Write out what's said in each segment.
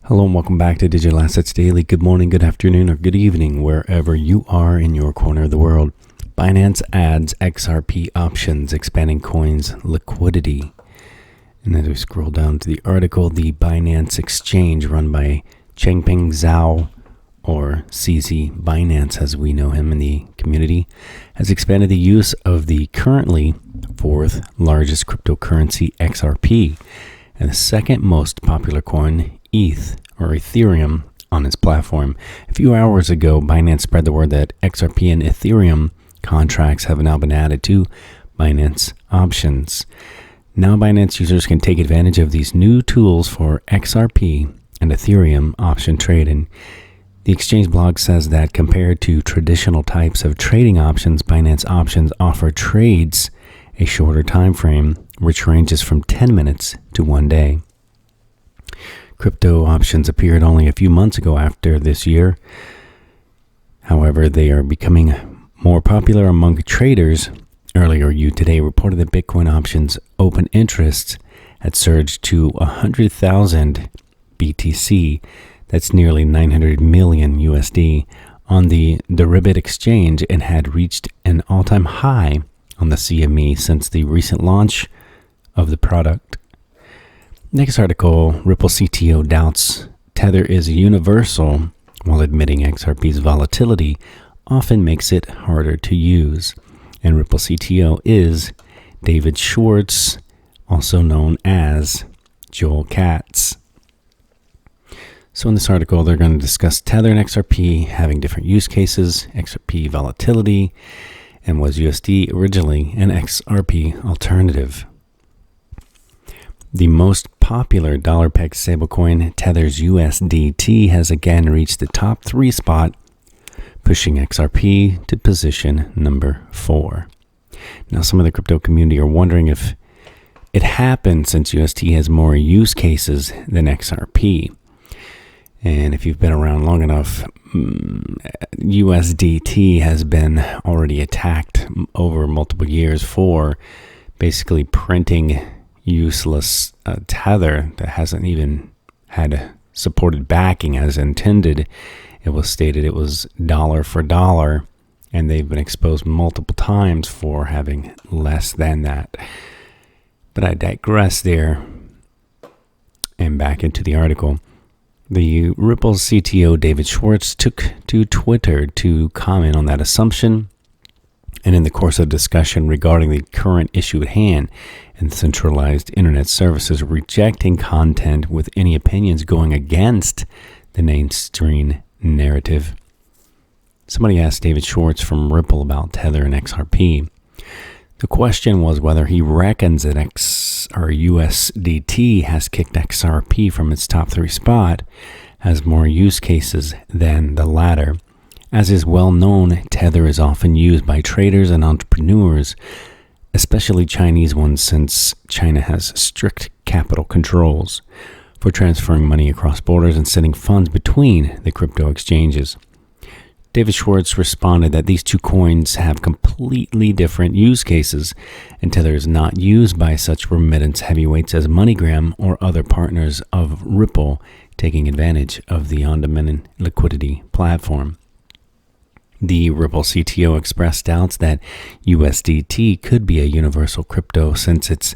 Hello and welcome back to Digital Assets Daily. Good morning, good afternoon, or good evening, wherever you are in your corner of the world. Binance adds XRP options, expanding coins liquidity. And as we scroll down to the article, the Binance exchange run by Changpeng Zhao, or CZ Binance as we know him in the community, has expanded the use of the currently fourth largest cryptocurrency XRP and the second most popular coin ETH or Ethereum on its platform. A few hours ago, Binance spread the word that XRP and Ethereum contracts have now been added to Binance options. Now Binance users can take advantage of these new tools for XRP and Ethereum option trading. The exchange blog says that compared to traditional types of trading options, Binance options offer trades a shorter time frame, which ranges from 10 minutes to 1 day. Crypto options appeared only a few months ago after this year. However, they are becoming more popular among traders. Earlier, You Today reported that Bitcoin options open interest had surged to 100,000 BTC, that's nearly 900 million USD, on the Deribit exchange and had reached an all-time high on the CME since the recent launch of the product. Next article, Ripple CTO doubts Tether is universal while admitting XRP's volatility often makes it harder to use. And Ripple CTO is David Schwartz, also known as Joel Katz. So in this article, they're going to discuss Tether and XRP having different use cases, XRP volatility, and was USD originally an XRP alternative. The most popular dollar-pegged stablecoin, Tether's USDT, has again reached the top 3 spot, pushing XRP to position number 4. Now, some of the crypto community are wondering if it happened since UST has more use cases than XRP. And if you've been around long enough, USDT has been already attacked over multiple years for basically printing useless Tether that hasn't even had supported backing as intended. It was stated it was dollar for dollar, and they've been exposed multiple times for having less than that. But I digress there, and back into the article. The Ripple CTO David Schwartz took to Twitter to comment on that assumption, and in the course of discussion regarding the current issue at hand and centralized internet services rejecting content with any opinions going against the mainstream narrative. Somebody asked David Schwartz from Ripple about Tether and XRP. The question was whether he reckons that USDT has kicked XRP from its top 3 spot, has more use cases than the latter. As is well known, Tether is often used by traders and entrepreneurs, especially Chinese ones, since China has strict capital controls for transferring money across borders and sending funds between the crypto exchanges. David Schwartz responded that these two coins have completely different use cases, and Tether is not used by such remittance heavyweights as MoneyGram or other partners of Ripple taking advantage of the on-demand liquidity platform. The Ripple CTO expressed doubts that USDT could be a universal crypto since it's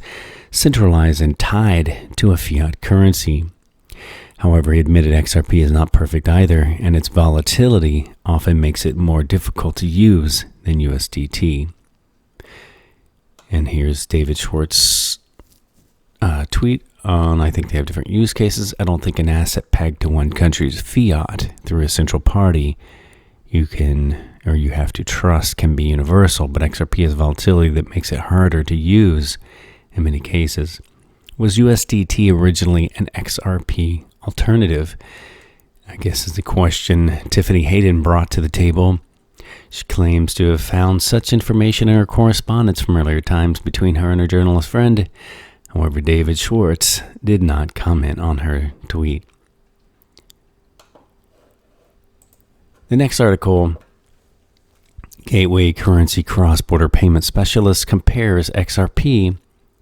centralized and tied to a fiat currency. However, he admitted XRP is not perfect either, and its volatility often makes it more difficult to use than USDT. And here's David Schwartz's tweet on, I think they have different use cases. I don't think an asset pegged to one country's fiat through a central party you have to trust can be universal, but XRP has volatility that makes it harder to use in many cases. Was USDT originally an XRP alternative? I guess is the question Tiffany Hayden brought to the table. She claims to have found such information in her correspondence from earlier times between her and her journalist friend. However, David Schwartz did not comment on her tweet. The next article, Gateway Currency Cross-Border Payment Specialist compares XRP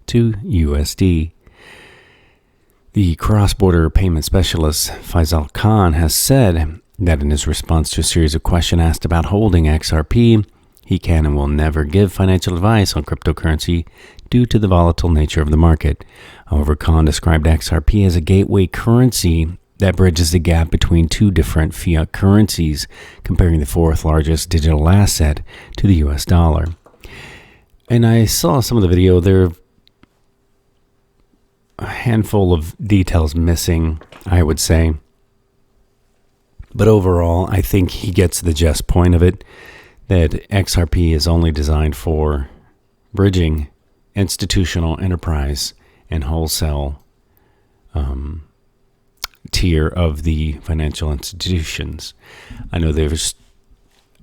to USD. The cross-border payment specialist Faisal Khan has said that in his response to a series of questions asked about holding XRP, he can and will never give financial advice on cryptocurrency due to the volatile nature of the market. However, Khan described XRP as a gateway currency that bridges the gap between two different fiat currencies, comparing the fourth largest digital asset to the US dollar. And I saw some of the video. There are a handful of details missing, I would say. But overall, I think he gets the gist point of it, that XRP is only designed for bridging institutional, enterprise, and wholesale tier of the financial institutions. I know there's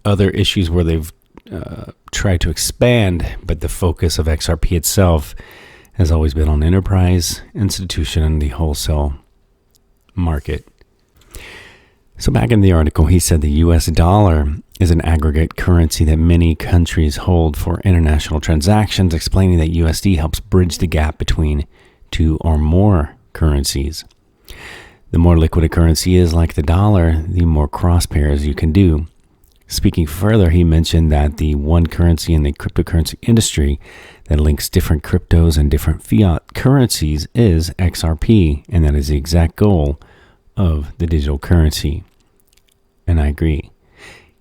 other issues where they've tried to expand, but the focus of XRP itself has always been on enterprise, institution, and the wholesale market. So back in the article, he said the US dollar is an aggregate currency that many countries hold for international transactions, explaining that USD helps bridge the gap between two or more currencies. The more liquid a currency is, like the dollar, the more cross pairs you can do. Speaking further, he mentioned that the one currency in the cryptocurrency industry that links different cryptos and different fiat currencies is XRP, and that is the exact goal of the digital currency. And I agree.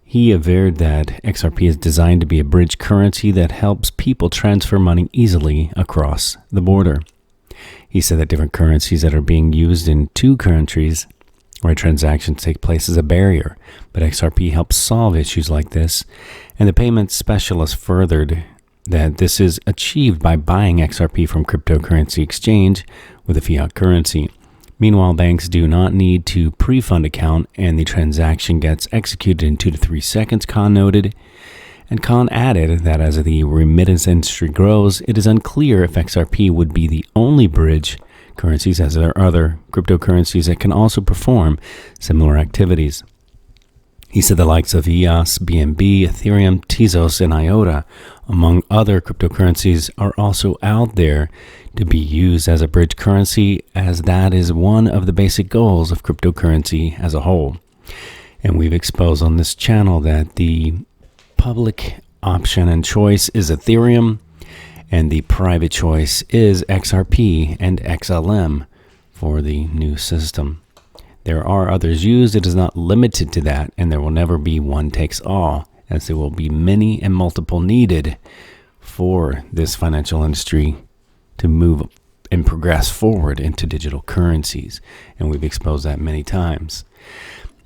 He averred that XRP is designed to be a bridge currency that helps people transfer money easily across the border. He said that different currencies that are being used in two countries where transactions take place is a barrier, but XRP helps solve issues like this, and the payment specialist furthered that this is achieved by buying XRP from cryptocurrency exchange with a fiat currency. Meanwhile, banks do not need to pre-fund account, and the transaction gets executed in 2 to 3 seconds, Khan noted. And Khan added that as the remittance industry grows, it is unclear if XRP would be the only bridge currencies, as there are other cryptocurrencies that can also perform similar activities. He said the likes of EOS, BNB, Ethereum, Tezos, and IOTA, among other cryptocurrencies, are also out there to be used as a bridge currency, as that is one of the basic goals of cryptocurrency as a whole. And we've exposed on this channel that the public option and choice is Ethereum, and the private choice is XRP and XLM for the new system. There are others used. It is not limited to that, and there will never be one takes all, as there will be many and multiple needed for this financial industry to move and progress forward into digital currencies. And we've exposed that many times.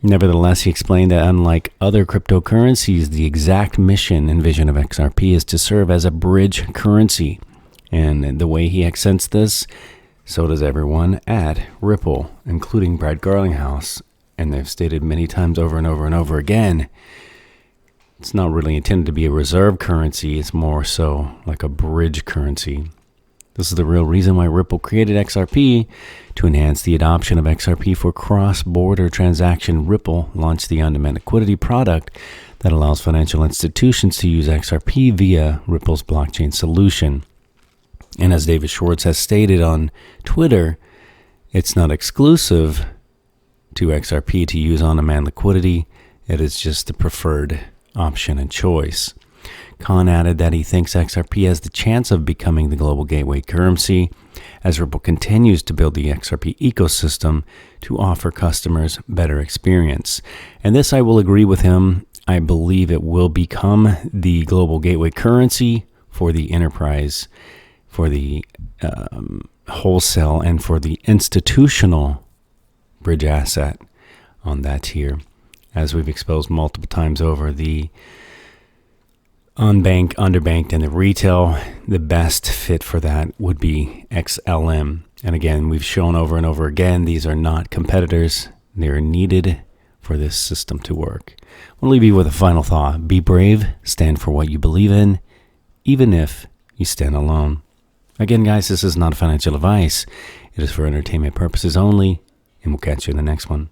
Nevertheless, he explained that unlike other cryptocurrencies, the exact mission and vision of XRP is to serve as a bridge currency. And the way he accents this, so does everyone at Ripple, including Brad Garlinghouse. And they've stated many times over and over and over again, it's not really intended to be a reserve currency. It's more so like a bridge currency. This is the real reason why Ripple created XRP, to enhance the adoption of XRP for cross-border transaction. Ripple launched the on-demand liquidity product that allows financial institutions to use XRP via Ripple's blockchain solution. And as David Schwartz has stated on Twitter, it's not exclusive to XRP to use on-demand liquidity. It is just the preferred option and choice. Khan added that he thinks XRP has the chance of becoming the global gateway currency as Ripple continues to build the XRP ecosystem to offer customers better experience. And this, I will agree with him. I believe it will become the global gateway currency for the enterprise, for the wholesale, and for the institutional bridge asset on that tier. As we've exposed multiple times over, the unbanked, underbanked, and the retail, the best fit for that would be XLM. And again, we've shown over and over again, these are not competitors. They're needed for this system to work. I'll leave you with a final thought. Be brave, stand for what you believe in, even if you stand alone. Again, guys, this is not financial advice. It is for entertainment purposes only, and we'll catch you in the next one.